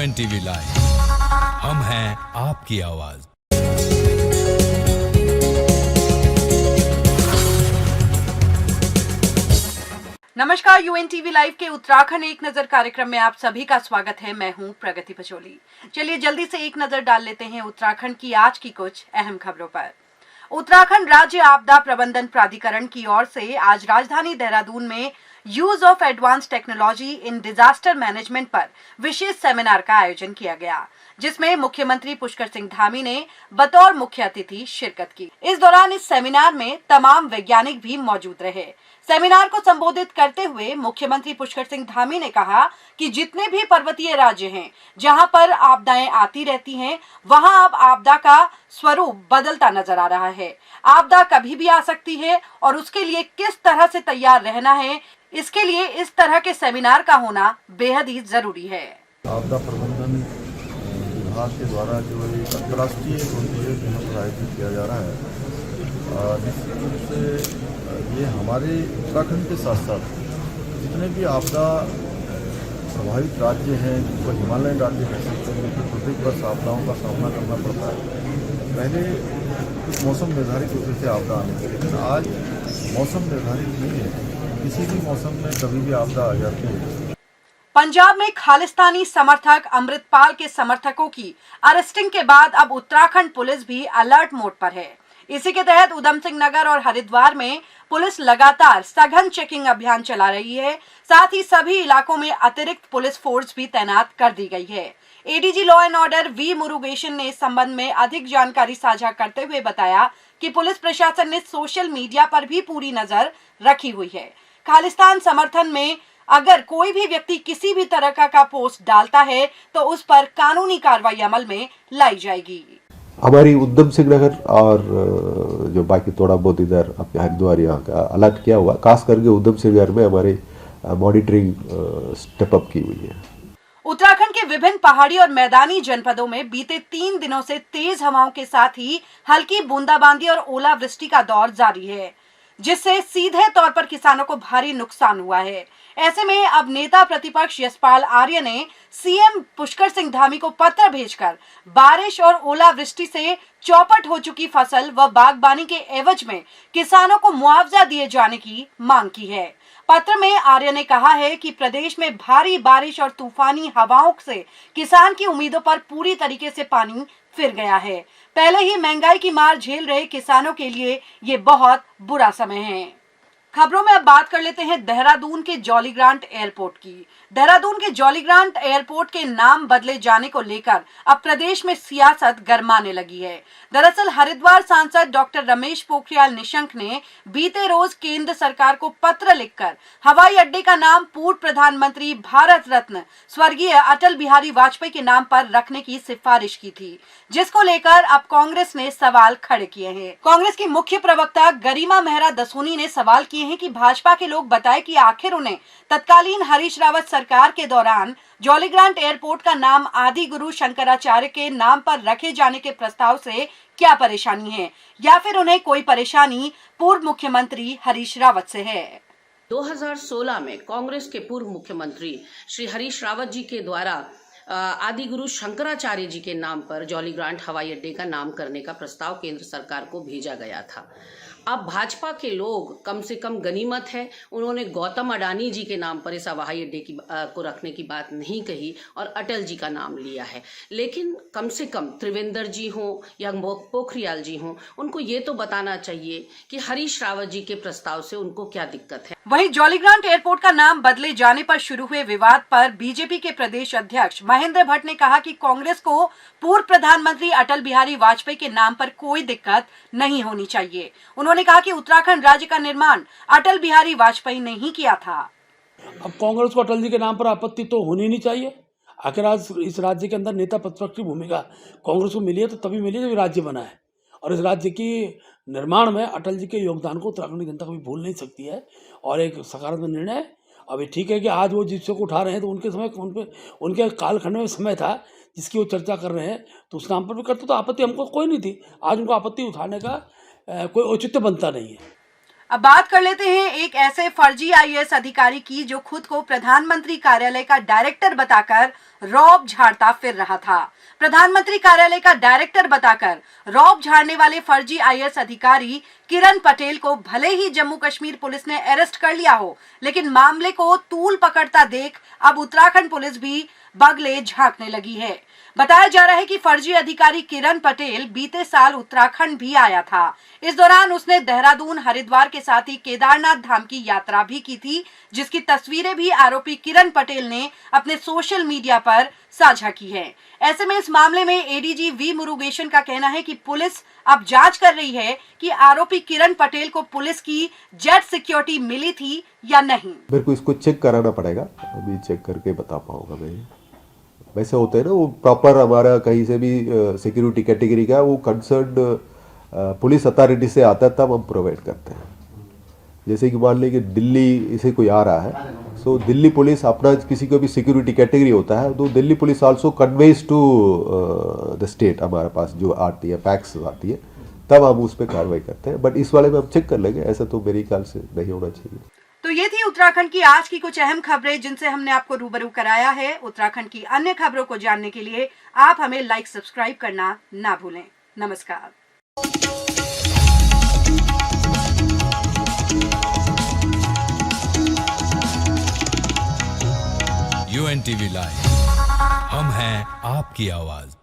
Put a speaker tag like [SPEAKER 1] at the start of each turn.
[SPEAKER 1] UNTV live, हम हैं आपकी आवाज।
[SPEAKER 2] नमस्कार, UNTV लाइव के उत्तराखंड एक नजर कार्यक्रम में आप सभी का स्वागत है। मैं हूं प्रगति पचोली। चलिए जल्दी से एक नजर डाल लेते हैं उत्तराखंड की आज की कुछ अहम खबरों पर। उत्तराखंड राज्य आपदा प्रबंधन प्राधिकरण की ओर से आज राजधानी देहरादून में use of advance technology in disaster management पर विशेष सेमिनार का आयोजन किया गया, जिसमें मुख्यमंत्री पुष्कर सिंह धामी ने बतौर मुख्य अतिथि शिरकत की। इस दौरान इस सेमिनार में तमाम वैज्ञानिक भी मौजूद रहे। सेमिनार को संबोधित करते हुए मुख्यमंत्री पुष्कर सिंह धामी ने कहा कि जितने भी पर्वतीय राज्य हैं, जहां पर आपदाएं आती रहती हैं, वहां अब आपदा का स्वरूप बदलता नजर आ रहा है। आपदा कभी भी आ सकती है और उसके लिए किस तरह से तैयार रहना है, इसके लिए इस तरह के सेमिनार का होना बेहद ही जरूरी है।
[SPEAKER 3] आपदा प्रबंधन विभाग के द्वारा जो एक अंतर्राष्ट्रीय कॉन्फ्रेंस आयोजित किया जा रहा है, निश्चित रूप से ये हमारे उत्तराखंड के साथ साथ जितने भी आपदा प्रभावित राज्य हैं, जिनको हिमालयन राज्य कह सकते हैं, उनको प्रत्येक वर्ष आपदाओं का सामना करना पड़ता है। पहले कुछ मौसम निर्धारित होते थे आपदा आने के, लेकिन आज मौसम निर्धारित नहीं है, किसी भी मौसम में कभी भी आपदा आ जाती है।
[SPEAKER 2] पंजाब में खालिस्तानी समर्थक अमृतपाल के समर्थकों की अरेस्टिंग के बाद अब उत्तराखंड पुलिस भी अलर्ट मोड पर है। इसी के तहत उधम सिंह नगर और हरिद्वार में पुलिस लगातार सघन चेकिंग अभियान चला रही है। साथ ही सभी इलाकों में अतिरिक्त पुलिस फोर्स भी तैनात कर दी गई है। ADG law and order V Murugesan ने इस संबंध में अधिक जानकारी साझा करते हुए बताया कि पुलिस प्रशासन ने सोशल मीडिया पर भी पूरी नजर रखी हुई है। खालिस्तान समर्थन में अगर कोई भी व्यक्ति किसी भी तरह का पोस्ट डालता है तो उस पर कानूनी कार्रवाई अमल में लाई जाएगी।
[SPEAKER 4] हमारी उधम सिंह नगर और जो बाकी थोड़ा बहुत इधर अपने हरिद्वार यहाँ का अलर्ट किया हुआ, खास करके उधम सिंह नगर में हमारी मॉनिटरिंग स्टेप अप की हुई है।
[SPEAKER 2] उत्तराखंड के विभिन्न पहाड़ी और मैदानी जनपदों में बीते 3 दिनों से तेज हवाओं के साथ ही हल्की बूंदाबांदी और ओलावृष्टि का दौर जारी है, जिससे सीधे तौर पर किसानों को भारी नुकसान हुआ है। ऐसे में अब नेता प्रतिपक्ष यशपाल आर्य ने सीएम पुष्कर सिंह धामी को पत्र भेजकर बारिश और ओलावृष्टि से चौपट हो चुकी फसल व बागबानी के एवज में किसानों को मुआवजा दिए जाने की मांग की है। पत्र में आर्य ने कहा है कि प्रदेश में भारी बारिश और तूफानी हवाओं से किसान की उम्मीदों पर पूरी तरीके से पानी फिर गया है। पहले ही महंगाई की मार झेल रहे किसानों के लिए ये बहुत बुरा समय है। खबरों में अब बात कर लेते हैं देहरादून के जॉली ग्रांट एयरपोर्ट की। देहरादून के जॉली ग्रांट एयरपोर्ट के नाम बदले जाने को लेकर अब प्रदेश में सियासत गरमाने लगी है। दरअसल हरिद्वार सांसद डॉक्टर रमेश पोखरियाल निशंक ने बीते रोज केंद्र सरकार को पत्र लिखकर हवाई अड्डे का नाम पूर्व प्रधानमंत्री भारत रत्न स्वर्गीय अटल बिहारी वाजपेयी के नाम पर रखने की सिफारिश की थी, जिसको लेकर अब कांग्रेस ने सवाल खड़े किए हैं। कांग्रेस की मुख्य प्रवक्ता गरिमा मेहरा दसोनी ने सवाल किए हैं कि भाजपा के लोग बताएं कि आखिर उन्हें तत्कालीन हरीश रावत सरकार के दौरान जॉली ग्रांट एयरपोर्ट का नाम आदि गुरु शंकराचार्य के नाम पर रखे जाने के प्रस्ताव से क्या परेशानी है, या फिर उन्हें कोई परेशानी पूर्व मुख्यमंत्री हरीश रावत से है।
[SPEAKER 5] 2016 में कांग्रेस के पूर्व मुख्यमंत्री श्री हरीश रावत जी के द्वारा आदि गुरु शंकराचार्य जी के नाम पर जॉली ग्रांट हवाई अड्डे का नाम करने का प्रस्ताव केंद्र सरकार को भेजा गया था। अब भाजपा के लोग कम से कम गनीमत है, उन्होंने गौतम अडानी जी के नाम पर इस हवाई अड्डे को रखने की बात नहीं कही और अटल जी का नाम लिया है। लेकिन कम से कम त्रिवेंद्र जी हों या पोखरियाल जी हों, उनको ये तो बताना चाहिए कि हरीश रावत जी के प्रस्ताव से उनको क्या दिक्कत है।
[SPEAKER 2] वहीं जॉली ग्रांट एयरपोर्ट का नाम बदले जाने पर शुरू हुए विवाद पर बीजेपी के प्रदेश अध्यक्ष महेंद्र भट्ट ने कहा कि कांग्रेस को पूर्व प्रधानमंत्री अटल बिहारी वाजपेयी के नाम पर कोई दिक्कत नहीं होनी चाहिए। उन्होंने कहा कि उत्तराखंड राज्य का निर्माण अटल बिहारी वाजपेयी ने ही किया था।
[SPEAKER 6] अब कांग्रेस को अटल जी के नाम पर आपत्ति तो होनी नहीं चाहिए। आखिर आज इस राज्य के अंदर नेता प्रतिपक्ष की भूमिका कांग्रेस को मिली है तो तभी मिली जब राज्य बना है, और इस राज्य की निर्माण में अटल जी के योगदान को उत्तराखंड की जनता कभी भूल नहीं सकती है और एक सकारात्मक निर्णय है। अभी ठीक है कि आज वो जिसको को उठा रहे हैं तो उनके समय उनके कालखंड में समय था जिसकी वो चर्चा कर रहे हैं, तो उस नाम पर भी करते तो आपत्ति हमको कोई नहीं थी। आज उनको आपत्ति उठाने का कोई औचित्य बनता नहीं है।
[SPEAKER 2] अब बात कर लेते हैं एक ऐसे फर्जी आईएएस अधिकारी की जो खुद को प्रधानमंत्री कार्यालय का डायरेक्टर बताकर रौब झाड़ता फिर रहा था। प्रधानमंत्री कार्यालय का डायरेक्टर बताकर रौब झाड़ने वाले फर्जी आईएएस अधिकारी किरण पटेल को भले ही जम्मू कश्मीर पुलिस ने अरेस्ट कर लिया हो, लेकिन मामले को तूल पकड़ता देख अब उत्तराखंड पुलिस भी बगले झांकने लगी है। बताया जा रहा है कि फर्जी अधिकारी किरण पटेल बीते साल उत्तराखंड भी आया था। इस दौरान उसने देहरादून, हरिद्वार के साथ ही केदारनाथ धाम की यात्रा भी की थी, जिसकी तस्वीरें भी आरोपी किरण पटेल ने अपने सोशल मीडिया पर साझा की है। ऐसे में इस मामले में एडीजी वी मुरुगेशन का कहना है कि पुलिस अब जांच कर रही है कि आरोपी किरण पटेल को पुलिस की जेट सिक्योरिटी मिली थी या नहीं।
[SPEAKER 4] मेरे को इसको चेक कराना पड़ेगा, अभी चेक करके बता पाऊंगा मैं। वैसे होते हैं ना, वो प्रॉपर हमारा कहीं से भी सिक्योरिटी कैटेगरी का वो कंसर्न पुलिस अथॉरिटी से आता है, तब हम प्रोवाइड करते हैं। जैसे कि मान लीजिए कि दिल्ली से कोई आ रहा है, सो दिल्ली पुलिस अपना किसी को भी सिक्योरिटी कैटेगरी होता है तो Delhi police also conveys to the state, हमारे पास जो आती है फैक्स आती है, तब हम उस पर कार्रवाई करते हैं। बट इस वाले में हम चेक कर लेंगे, ऐसा तो मेरे ख्याल से नहीं होना चाहिए।
[SPEAKER 2] तो ये थी उत्तराखंड की आज की कुछ अहम खबरें जिनसे हमने आपको रूबरू कराया है। उत्तराखंड की अन्य खबरों को जानने के लिए आप हमें लाइक, सब्सक्राइब करना ना भूलें। नमस्कार।
[SPEAKER 1] UNTV लाइव, हम हैं आपकी आवाज।